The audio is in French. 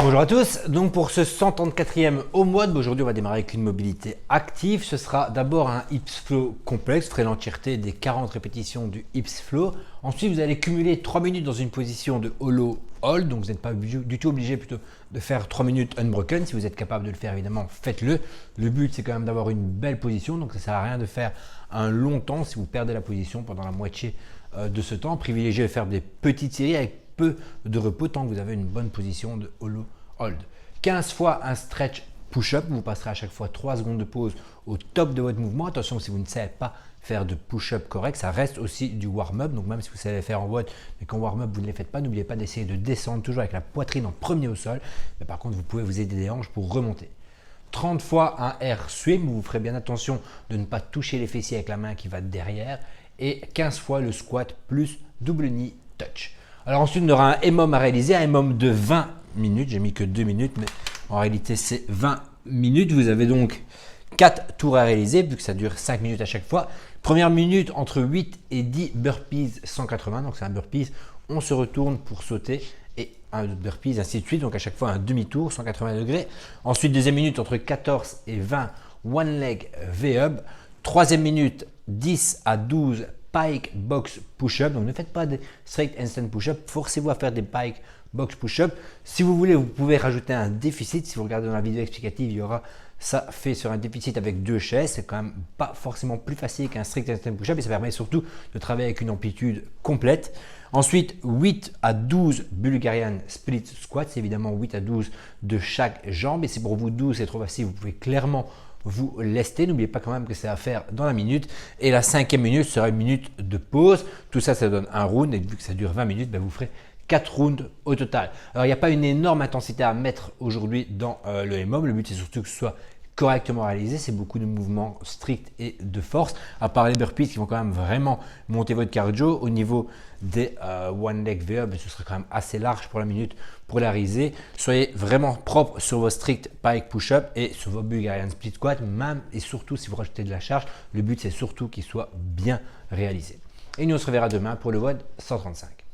Bonjour à tous, donc pour ce 134e home WOD, aujourd'hui on va démarrer avec une mobilité active. Ce sera d'abord un hips flow complexe, vous ferez l'entièreté des 40 répétitions du hips flow. Ensuite vous allez cumuler 3 minutes dans une position de hollow hold, donc vous n'êtes pas du tout obligé plutôt de faire 3 minutes unbroken. Si vous êtes capable de le faire, évidemment faites-le. Le but c'est quand même d'avoir une belle position, donc ça ne sert à rien de faire un long temps si vous perdez la position pendant la moitié de ce temps. Privilégiez de faire des petites séries avec peu de repos tant que vous avez une bonne position de hollow hold. 15 fois un stretch push-up, vous passerez à chaque fois 3 secondes de pause au top de votre mouvement. Attention, si vous ne savez pas faire de push-up correct, ça reste aussi du warm-up. Donc même si vous savez faire en WOD, mais qu'en warm-up vous ne les faites pas, n'oubliez pas d'essayer de descendre toujours avec la poitrine en premier au sol. Mais par contre, vous pouvez vous aider des hanches pour remonter. 30 fois un air swim, vous ferez bien attention de ne pas toucher les fessiers avec la main qui va derrière. Et 15 fois le squat plus double knee touch. Alors ensuite, on aura un EMOM à réaliser, un EMOM de 20 minutes. J'ai mis que 2 minutes, mais en réalité, c'est 20 minutes. Vous avez donc 4 tours à réaliser, vu que ça dure 5 minutes à chaque fois. Première minute, entre 8 et 10 burpees 180. Donc c'est un burpees, on se retourne pour sauter et un burpees, ainsi de suite. Donc à chaque fois, un demi-tour, 180 degrés. Ensuite, deuxième minute, entre 14 et 20 one leg V-hub. Troisième minute, 10 à 12 pike box push-up. Donc ne faites pas des straight handstand push-up, forcez-vous à faire des pike box push-up. Si vous voulez, vous pouvez rajouter un déficit. Si vous regardez dans la vidéo explicative, il y aura ça fait sur un déficit avec 2 chaises. C'est quand même pas forcément plus facile qu'un strict handstand push-up et ça permet surtout de travailler avec une amplitude complète. Ensuite, 8 à 12 Bulgarian split squats. C'est évidemment 8 à 12 de chaque jambe. Et si pour vous 12 c'est trop facile, vous pouvez clairement vous lester. N'oubliez pas quand même que c'est à faire dans la minute. Et la 5e minute sera une minute de pause. Tout ça, ça donne un round. Et vu que ça dure 20 minutes, vous ferez 4 rounds au total. Alors, il n'y a pas une énorme intensité à mettre aujourd'hui dans le EMOM. Le but, c'est surtout que ce soit correctement réalisé. C'est beaucoup de mouvements stricts et de force. À part les burpees qui vont quand même vraiment monter votre cardio. Au niveau des one leg V-hub, ce sera quand même assez large pour la minute pour la réaliser. Soyez vraiment propre sur vos strict pike push-up et sur vos Bulgarian split squat, même et surtout si vous rajoutez de la charge. Le but, c'est surtout qu'il soit bien réalisé. Et nous, on se reverra demain pour le WOD 135.